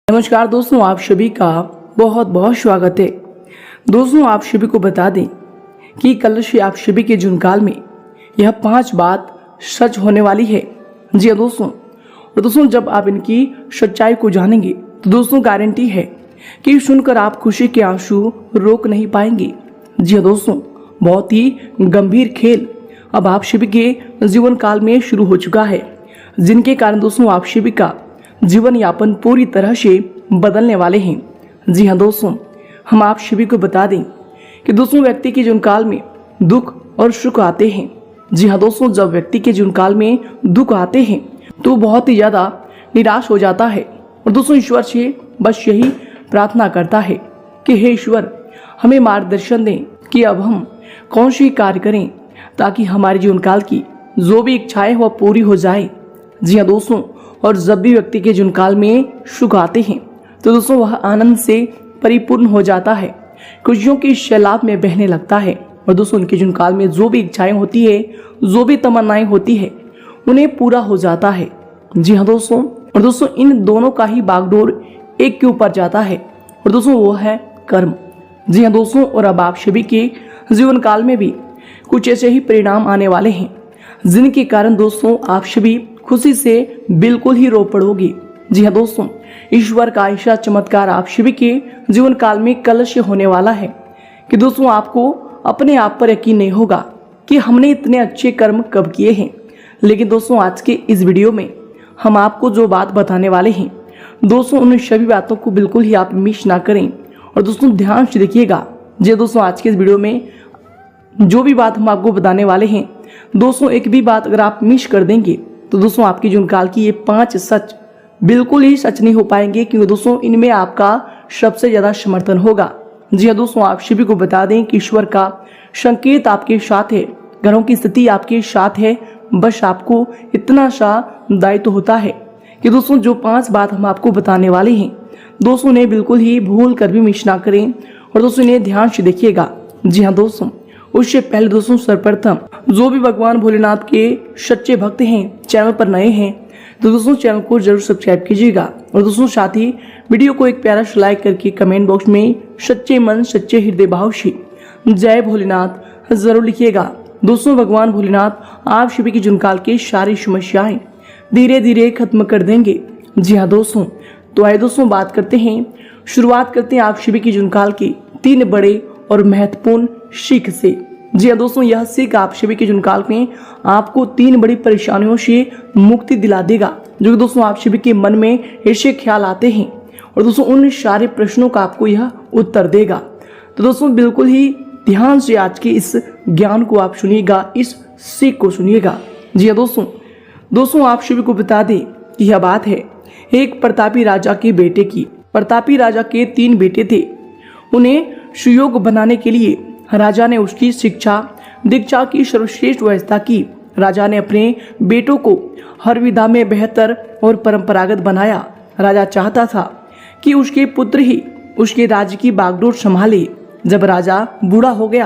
नमस्कार दोस्तों, आप सभी का बहुत बहुत स्वागत है। दोस्तों, आप सभी को बता दें कि कल से आप सभी के जुनकाल में यह 5 बात सच होने वाली है। जी हाँ दोस्तों, और दोस्तों जब आप इनकी सच्चाई को जानेंगे तो दोस्तों गारंटी है कि सुनकर आप खुशी के आंसू रोक नहीं पाएंगे। जी हाँ दोस्तों, बहुत ही गंभीर खेल अब आप सभी के जीवन काल में शुरू हो चुका है, जिनके कारण दोस्तों आप सभी का जीवन यापन पूरी तरह से बदलने वाले हैं। जी हाँ दोस्तों, हम आप सभी को बता दें कि दोस्तों व्यक्ति के जीवन काल में दुख और सुख आते हैं। जी हाँ दोस्तों, जब व्यक्ति के जीवन काल में दुख आते हैं तो बहुत ही ज्यादा निराश हो जाता है और दोस्तों ईश्वर से बस यही प्रार्थना करता है कि हे ईश्वर, हमें मार्गदर्शन दें कि अब हम कौन सी कार्य करें ताकि हमारे जीवन काल की जो भी इच्छाएं वह पूरी हो जाए। जी हाँ दोस्तों, और जब भी व्यक्ति के जीवन काल में सुख आते हैं तो दोस्तों वह आनंद से परिपूर्ण हो जाता है, खुशियों की सैलाब में बहने लगता है और दोस्तों उनके जीवन काल में जो भी इच्छाएं होती है, जो भी तमन्नाएं होती है, उन्हें पूरा हो जाता है। जी हाँ दोस्तों, और दोस्तों इन दोनों का ही बागडोर एक के ऊपर जाता है और दोस्तों वो है कर्म। जी हाँ दोस्तों, और अब आप सभी के जीवन काल में भी कुछ ऐसे ही परिणाम आने वाले हैं जिनके कारण दोस्तों आप सभी खुशी से बिल्कुल ही रो पड़ोगे। जी हाँ दोस्तों, ईश्वर का ऐसा चमत्कार आप सभी के जीवन काल में कल से होने वाला है कि दोस्तों आपको अपने आप पर यकीन नहीं होगा कि हमने इतने अच्छे कर्म कब किए हैं। लेकिन दोस्तों आज के इस वीडियो में हम आपको जो बात बताने वाले हैं दोस्तों, उन सभी बातों को बिल्कुल ही आप मिस ना करें और दोस्तों ध्यान से देखिएगा। जी दोस्तों, आज के इस वीडियो में जो भी बात हम आपको बताने वाले हैं दोस्तों, एक भी बात अगर आप मिस कर देंगे तो दोस्तों आपकी जीवन काल की ये 5 सच बिल्कुल ही सच नहीं हो पाएंगे, क्योंकि दोस्तों इनमें आपका सबसे ज्यादा समर्थन होगा। जी हाँ दोस्तों, आप सभी को बता दें कि ईश्वर का संकेत आपके साथ है, ग्रहों की स्थिति आपके साथ है। बस आपको इतना सा दायित्व होता है कि दोस्तों जो 5 बात हम आपको बताने वाले हैं दोस्तों ने बिल्कुल ही भूल कर भी मिस ना करें और दोस्तों इन्हें ध्यान से देखिएगा। जी हाँ दोस्तों, उससे पहले दोस्तों सर्वप्रथम जो भी भगवान भोलेनाथ के सच्चे भक्त हैं, चैनल पर नए हैं तो दोस्तों चैनल को जरूर सब्सक्राइब कीजिएगा और दोस्तों साथ ही वीडियो को एक प्यारा सा लाइक करके कमेंट बॉक्स में सच्चे मन सच्चे हृदय भाव से जय भोलेनाथ जरूर लिखिएगा। दोस्तों भगवान भोलेनाथ आप सभी की जीवनकाल की सारी समस्याएं धीरे धीरे खत्म कर देंगे। जी हाँ दोस्तों, तो आइए दोस्तों बात करते हैं, शुरुआत करते हैं आप सभी की जीवनकाल की 3 बड़े और महत्वपूर्ण सीख से। जी हाँ दोस्तों, यह सीख आप सभी के जीवनकाल में आपको 3 बड़ी परेशानियों से मुक्ति दिला देगा, जो कि दोस्तों आप सभी के मन में ऐसे ख्याल आते हैं और दोस्तों उन सारे प्रश्नों का आपको यह उत्तर देगा। तो दोस्तों बिल्कुल ही ध्यान से आज के इस ज्ञान को आप सुनिएगा, इस सीख को सुनिएगा। जी हाँ दोस्तों आप सभी को बता दें कि यह बात है एक प्रतापी राजा के बेटे की। प्रतापी राजा के 3 बेटे थे। उन्हें सुयोग बनाने के लिए राजा ने उसकी शिक्षा दीक्षा की सर्वश्रेष्ठ व्यवस्था की। राजा ने अपने बेटों को हर विधा में बेहतर और परंपरागत बनाया। राजा चाहता था कि उसके पुत्र ही उसके राज्य की बागडोर संभाले। जब राजा बूढ़ा हो गया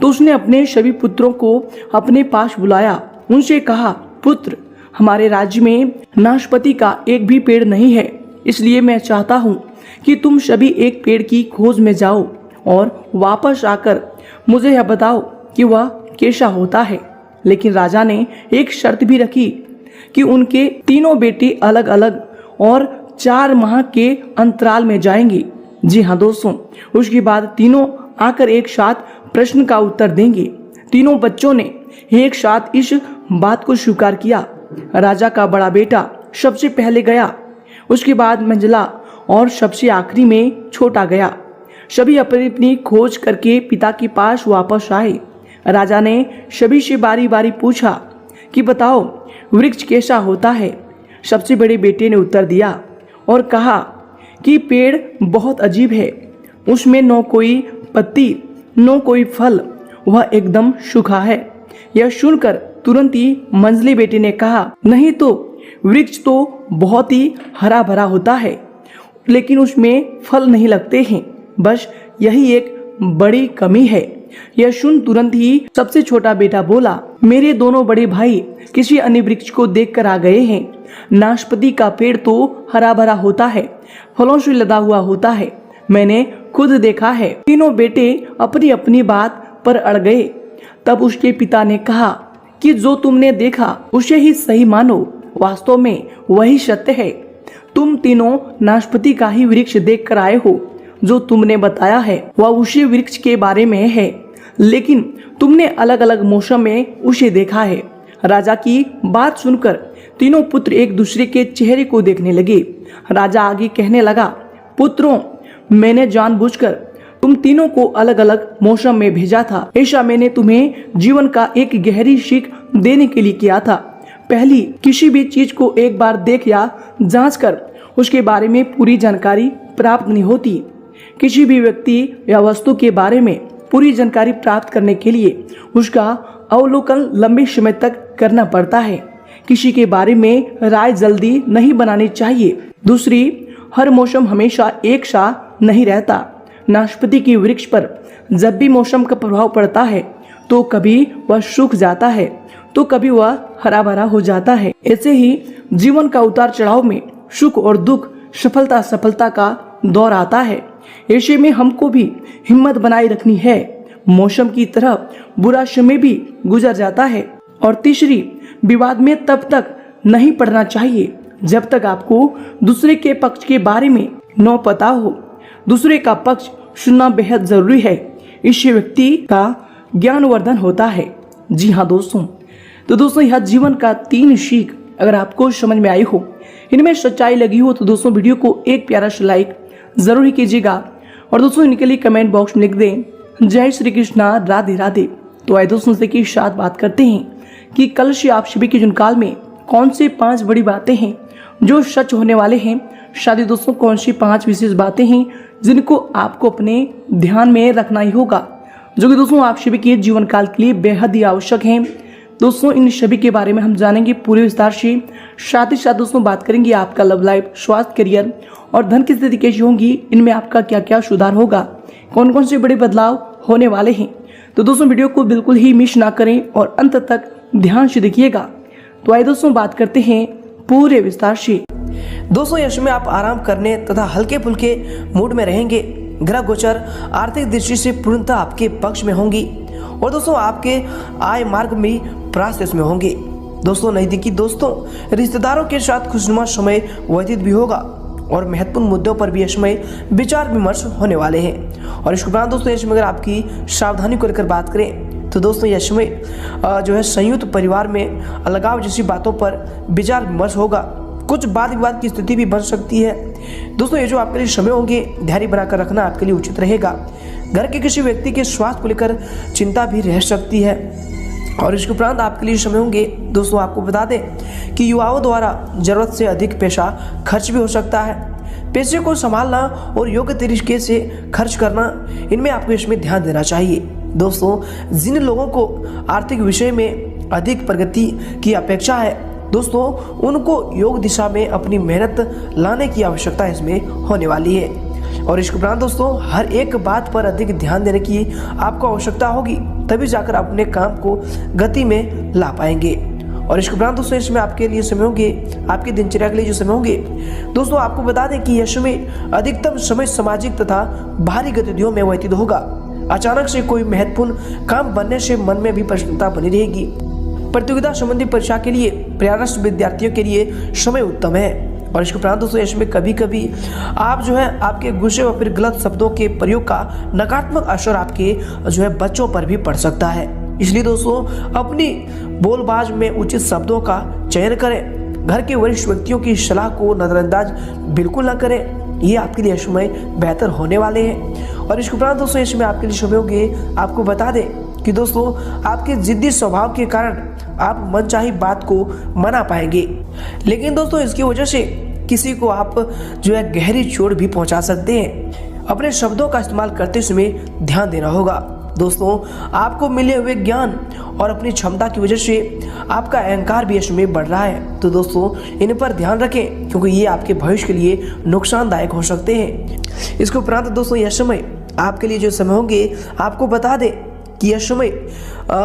तो उसने अपने सभी पुत्रों को अपने पास बुलाया। उनसे कहा, पुत्र, हमारे राज्य में नाशपाती का एक भी पेड़ नहीं है, इसलिए मैं चाहता हूँ कि तुम सभी एक पेड़ की खोज में जाओ और वापस आकर मुझे यह बताओ कि वह कैसा होता है। लेकिन राजा ने एक शर्त भी रखी कि उनके 3 बेटे अलग अलग और 4 माह के अंतराल में जाएंगे। जी हाँ दोस्तों, उसके बाद तीनों आकर एक साथ प्रश्न का उत्तर देंगे। तीनों बच्चों ने एक साथ इस बात को स्वीकार किया। राजा का बड़ा बेटा सबसे पहले गया, उसके बाद मंझला और सबसे आखिरी में छोटा गया। सभी अपनी अपनी खोज करके पिता के पास वापस आए। राजा ने सभी से बारी बारी पूछा कि बताओ वृक्ष कैसा होता है। सबसे बड़े बेटे ने उत्तर दिया और कहा कि पेड़ बहुत अजीब है, उसमें न कोई पत्ती न कोई फल, वह एकदम सूखा है। यह सुनकर तुरंत ही मंझले बेटे ने कहा, नहीं तो वृक्ष तो बहुत ही हरा भरा होता है, लेकिन उसमें फल नहीं लगते हैं, बस यही एक बड़ी कमी है। यह सुन तुरंत ही सबसे छोटा बेटा बोला, मेरे दोनों बड़े भाई किसी अन्य वृक्ष को देखकर आ गए हैं। नाशपाती का पेड़ तो हरा भरा होता है, फलों से लदा हुआ होता है, मैंने खुद देखा है। तीनों बेटे अपनी अपनी बात पर अड़ गए। तब उसके पिता ने कहा कि जो तुमने देखा उसे ही सही मानो, वास्तव में वही सत्य है। तुम तीनों नाशपाती का ही वृक्ष देख कर आए हो। जो तुमने बताया है वह उसी वृक्ष के बारे में है, लेकिन तुमने अलग अलग मौसम में उसे देखा है। राजा की बात सुनकर तीनों पुत्र एक दूसरे के चेहरे को देखने लगे। राजा आगे कहने लगा, पुत्रों, मैंने जानबूझकर तुम तीनों को अलग अलग मौसम में भेजा था। ऐसा मैंने तुम्हें जीवन का एक गहरी सीख देने के लिए किया था। पहली, किसी भी चीज को एक बार देख या जांच कर उसके बारे में पूरी जानकारी प्राप्त नहीं होती। किसी भी व्यक्ति या वस्तु के बारे में पूरी जानकारी प्राप्त करने के लिए उसका अवलोकन लंबे समय तक करना पड़ता है। किसी के बारे में राय जल्दी नहीं बनानी चाहिए। दूसरी, हर मौसम हमेशा एक सा नहीं रहता। नाशपाती के वृक्ष पर जब भी मौसम का प्रभाव पड़ता है तो कभी वह सूख जाता है तो कभी वह हरा भरा हो जाता है। ऐसे ही जीवन का उतार चढ़ाव में सुख और दुख, सफलता असफलता का दौर आता है। ऐसे में हमको भी हिम्मत बनाए रखनी है। मौसम की तरह बुरा समय भी गुजर जाता है। और तीसरी, विवाद में तब तक नहीं पड़ना चाहिए जब तक आपको दूसरे के पक्ष के बारे में न पता हो। दूसरे का पक्ष सुनना बेहद जरूरी है। इससे व्यक्ति का ज्ञानवर्धन होता है। जी हाँ दोस्तों, तो दोस्तों यह जीवन का 3 सीख अगर आपको समझ में आई हो, इनमें सच्चाई लगी हो, तो दोस्तों वीडियो को एक प्यारा सा लाइक जरूर ही कीजिएगा। और दोस्तों इनके लिए कमेंट बॉक्स में लिख दें, जय श्री कृष्णा, राधे राधे। तो आइए दोस्तों से की साथ बात करते हैं कि कल से आप सभी के जुनकाल में कौन से 5 बड़ी बातें हैं जो सच होने वाले हैं। शादी दोस्तों कौन सी 5 विशेष बातें हैं जिनको आपको अपने ध्यान में रखना ही होगा, जो कि दोस्तों आप सभी के जीवन काल के लिए बेहद ही आवश्यक हैं। दोस्तों इन सभी के बारे में हम जानेंगे पूरे विस्तार से। साथ ही साथ दोस्तों बात करेंगे आपका लव लाइफ, स्वास्थ्य, करियर और धन की स्थिति कैसी होगी, इनमें आपका क्या क्या सुधार होगा, कौन कौन से बड़े बदलाव होने वाले हैं। तो दोस्तों वीडियो को बिल्कुल ही मिस ना करें और अंत तक ध्यान से देखिएगा। तो आइए दोस्तों बात करते हैं पूरे विस्तार से। दोस्तों यश में आप आराम करने तथा हल्के फुल्के मूड में रहेंगे। ग्रह गोचर आर्थिक दृष्टि से पूर्णतः आपके पक्ष में होंगी और दोस्तों आपके आय मार्ग में प्रोसेस में होंगे। दोस्तों नजदीकी दोस्तों, रिश्तेदारों के साथ खुशनुमा समय व्यतीत भी होगा और महत्वपूर्ण मुद्दों पर भी यश में विचार विमर्श होने वाले हैं। और इसके उपरांत दोस्तों यश में अगर आपकी सावधानी को लेकर बात करें तो दोस्तों यश में जो है संयुक्त परिवार में अलगाव जैसी बातों पर विचार विमर्श होगा। कुछ वाद विवाद की स्थिति भी बन सकती है। दोस्तों ये जो आपके लिए समय होंगे, धैर्य बनाकर रखना आपके लिए उचित रहेगा। घर के किसी व्यक्ति के स्वास्थ्य को लेकर चिंता भी रह सकती है। और इसके उपरांत आपके लिए समय होंगे दोस्तों, आपको बता दें कि युवाओं द्वारा जरूरत से अधिक पैसा खर्च भी हो सकता है। पैसे को संभालना और योग्य तरीके से खर्च करना, इनमें आपको इसमें ध्यान देना चाहिए। दोस्तों जिन लोगों को आर्थिक विषय में अधिक प्रगति की अपेक्षा है, दोस्तों उनको योग दिशा में अपनी मेहनत लाने की आवश्यकता इसमें होने वाली है। और इसके उपरांत दोस्तों हर एक बात पर अधिक ध्यान देने की आपको आवश्यकता होगी, तभी जाकर आप अपने काम को गति में ला पाएंगे। और इसके उपरांत दोस्तों इसमें आपके लिए समय होंगे, आपकी दिनचर्या के लिए जो समय होंगे, दोस्तों आपको बता दें कि यश में अधिकतम समय सामाजिक तथा बाहरी गतिविधियों में व्यतीत होगा। अचानक से कोई महत्वपूर्ण काम बनने से मन में भी प्रसन्नता बनी रहेगी। प्रतियोगिता संबंधी परीक्षा के लिए प्रयासरत विद्यार्थियों के लिए समय उत्तम है। और इसके उपरांत दोस्तों इसमें कभी कभी आप जो है आपके गुस्से व फिर गलत शब्दों के प्रयोग का नकारात्मक असर आपके जो है बच्चों पर भी पड़ सकता है। इसलिए दोस्तों अपनी बोलबाज में उचित शब्दों का चयन करें। घर के वरिष्ठ व्यक्तियों की सलाह को नजरअंदाज बिल्कुल न करें, ये आपके लिए समय बेहतर होने वाले हैं। और इसके उपरांत दोस्तों इसमें आपके लिए शुभ होंगे, आपको बता दें कि दोस्तों आपके जिद्दी स्वभाव के कारण आप मनचाही बात को मना पाएंगे, लेकिन दोस्तों इसकी वजह से किसी को आप जो है गहरी चोट भी पहुंचा सकते हैं। अपने शब्दों का इस्तेमाल करते समय ध्यान देना होगा। दोस्तों आपको मिले हुए ज्ञान और अपनी क्षमता की वजह से आपका अहंकार भी इसमें बढ़ रहा है, तो दोस्तों इन पर ध्यान रखें क्योंकि ये आपके भविष्य के लिए नुकसानदायक हो सकते हैं। इसके उपरांत दोस्तों यह समय आपके लिए जो समय होंगे, आपको बता दें कि यह समय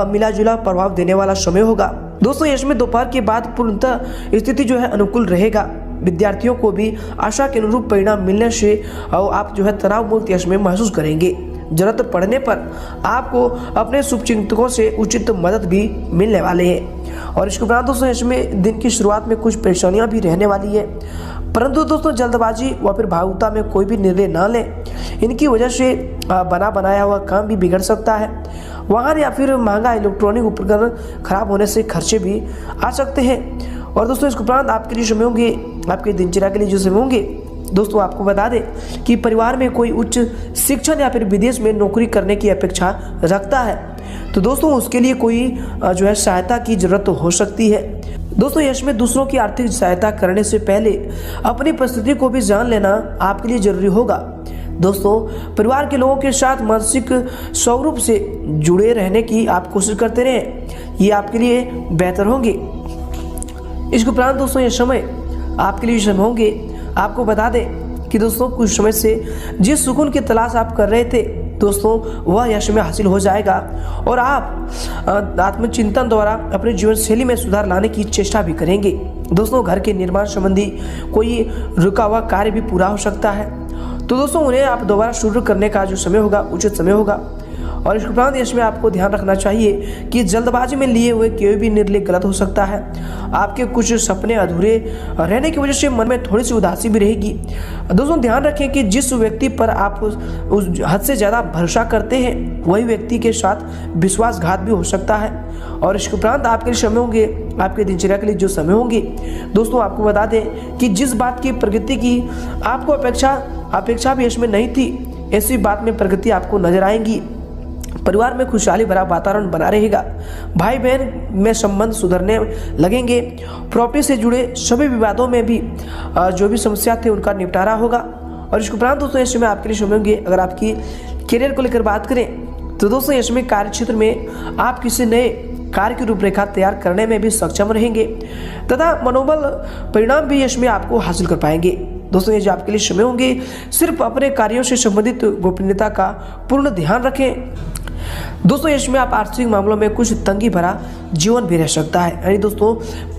मिला जुला प्रभाव देने वाला समय होगा। दोस्तों यश में दोपहर के बाद पूर्णतः स्थिति जो है अनुकूल रहेगा। विद्यार्थियों को भी आशा के अनुरूप परिणाम मिलने से आप जो है तनाव मुक्त यश में महसूस करेंगे। जरूरत पड़ने पर आपको अपने शुभचिंतकों से उचित मदद भी मिलने वाले हैं। और इसके उपरांत दोस्तों यश में दिन की शुरुआत में कुछ परेशानियां भी रहने वाली है, परंतु दोस्तों जल्दबाजी व फिर भावुकता में कोई भी निर्णय ना लें। इनकी वजह से बना बनाया हुआ काम भी बिगड़ सकता है। वाहन या फिर महंगा इलेक्ट्रॉनिक उपकरण खराब होने से खर्चे भी आ सकते हैं। और दोस्तों इसके उपरांत आपके लिए समय होंगे, आपके दिनचर्या के लिए जो समय होंगे, दोस्तों आपको बता दें कि परिवार में कोई उच्च शिक्षण या फिर विदेश में नौकरी करने की अपेक्षा रखता है, तो दोस्तों उसके लिए कोई जो है सहायता की जरूरत हो सकती है। दोस्तों यश में दूसरों की आर्थिक सहायता करने से पहले अपनी परिस्थिति को भी जान लेना आपके लिए जरूरी होगा। दोस्तों परिवार के लोगों के साथ मानसिक स्वरूप से जुड़े रहने की आप कोशिश करते रहें, ये आपके लिए बेहतर होंगे। इसके उपरांत दोस्तों ये समय आपके लिए समय होंगे। आपको बता दें कि दोस्तों कुछ समय से जिस सुकून की तलाश आप कर रहे थे दोस्तों वह यश में हासिल हो जाएगा और आप आत्मचिंतन द्वारा अपने जीवन शैली में सुधार लाने की चेष्टा भी करेंगे। दोस्तों घर के निर्माण संबंधी कोई रुका हुआ कार्य भी पूरा हो सकता है, तो दोस्तों उन्हें आप दोबारा शुरू करने का जो समय होगा उचित समय होगा। और इसके उपरांत इसमें आपको ध्यान रखना चाहिए कि जल्दबाजी में लिए हुए कोई भी निर्णय गलत हो सकता है। आपके कुछ सपने अधूरे रहने की वजह से मन में थोड़ी सी उदासी भी रहेगी। दोस्तों ध्यान रखें कि जिस व्यक्ति पर आप उस हद से ज़्यादा भरोसा करते हैं वही व्यक्ति के साथ विश्वासघात भी हो सकता है। और इसके उपरांत आपके लिए समय होंगे, आपके दिनचर्या के लिए जो समय होंगे, दोस्तों आपको बता दें कि जिस बात की प्रगति की आपको अपेक्षा भी इसमें नहीं थी, ऐसी बात में प्रगति आपको नजर आएंगी। परिवार में खुशहाली भरा वातावरण बना रहेगा। भाई बहन में संबंध सुधरने लगेंगे। प्रॉपर्टी से जुड़े सभी विवादों में भी जो भी समस्या थे उनका निपटारा होगा। और इसके उपरांत दोस्तों इसमें आपके लिए समय होंगे। अगर आपकी करियर को लेकर बात करें तो दोस्तों इसमें कार्य क्षेत्र में आप किसी नए कार्य की रूपरेखा तैयार करने में भी सक्षम रहेंगे तथा मनोबल परिणाम भी इसमें आपको हासिल कर पाएंगे। दोस्तों ये जो आपके लिए समय होंगे, सिर्फ अपने कार्यों से संबंधित गोपनीयता का पूर्ण ध्यान रखें। दोस्तों इसमें आप आर्थिक मामलों में कुछ तंगी भरा जीवन भी रह सकता है, यानी दोस्तों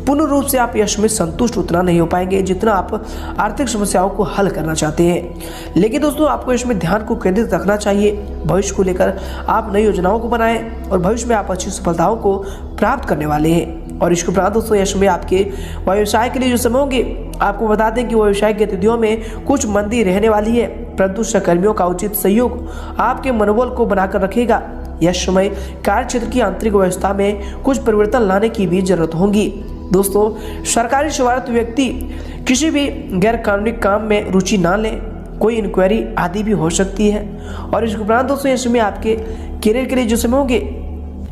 पूर्ण रूप से आप यश में संतुष्ट उतना नहीं हो पाएंगे जितना आप आर्थिक समस्याओं को हल करना चाहते हैं। लेकिन दोस्तों आपको इसमें ध्यान को केंद्रित रखना चाहिए। भविष्य को लेकर आप नई योजनाओं को बनाएं और भविष्य में आप अच्छी सफलताओं को प्राप्त करने वाले हैं। और इसके उपरांत दोस्तों यश में आपके व्यवसाय के लिए जो समय होंगे, आपको बता दें कि व्यवसाय गतिविधियों में कुछ मंदी रहने वाली है, परंतु सहकर्मियों का उचित सहयोग आपके मनोबल को बनाकर रखेगा। यह समय कार्य क्षेत्र की आंतरिक व्यवस्था में कुछ परिवर्तन लाने की भी जरूरत होगी। दोस्तों सरकारी सेवारत व्यक्ति किसी भी गैर कानूनी काम में रुचि ना लें, कोई इंक्वायरी आदि भी हो सकती है। और इसके उपरांत दोस्तों इस समय आपके करियर के लिए जो समय होंगे,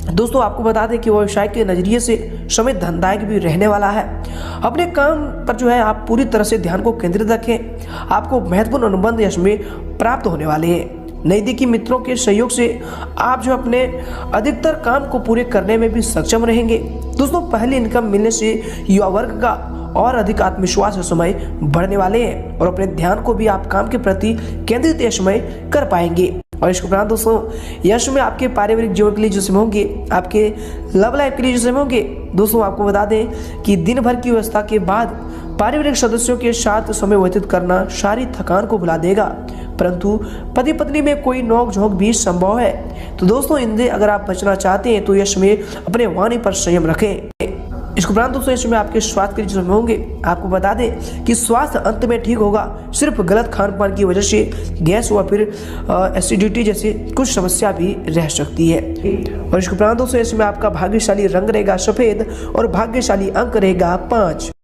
दोस्तों आपको बता दें कि व्यवसाय के नजरिए से समय धनदायक भी रहने वाला है। अपने काम पर जो है आप पूरी तरह से ध्यान को केंद्रित रखें। आपको महत्वपूर्ण अनुबंध यश में प्राप्त होने वाले हैं। नजदीकी मित्रों के सहयोग से आप जो अपने अधिकतर काम को पूरे करने में भी सक्षम रहेंगे। दोस्तों पहली इनकम मिलने से युवा वर्ग का और अधिक आत्मविश्वास समय बढ़ने वाले हैं और अपने ध्यान को भी आप काम के प्रति केंद्रित यश में कर पाएंगे। और इसके उपरांत दोस्तों यश में आपके पारिवारिक जीवन के लिए जो समय होंगे, आपके लव लाइफ के लिए जो समय होंगे, दोस्तों आपको बता दें कि दिन भर की व्यवस्था के बाद पारिवारिक सदस्यों के साथ समय व्यतीत करना शारीरिक थकान को भुला देगा, परंतु पति पत्नी में कोई नोक झोंक भी संभव है। तो दोस्तों इनसे अगर आप बचना चाहते हैं तो यश में अपने वाणी पर संयम रखें। इसके उपरांत दोस्तों इसमें आपके स्वास्थ्य के लिए होंगे, आपको बता दें कि स्वास्थ्य अंत में ठीक होगा। सिर्फ गलत खान पान की वजह से गैस व फिर एसिडिटी जैसी कुछ समस्या भी रह सकती है। और इसके उपरांत दोस्तों इसमें आपका भाग्यशाली रंग रहेगा सफेद और भाग्यशाली अंक रहेगा 5।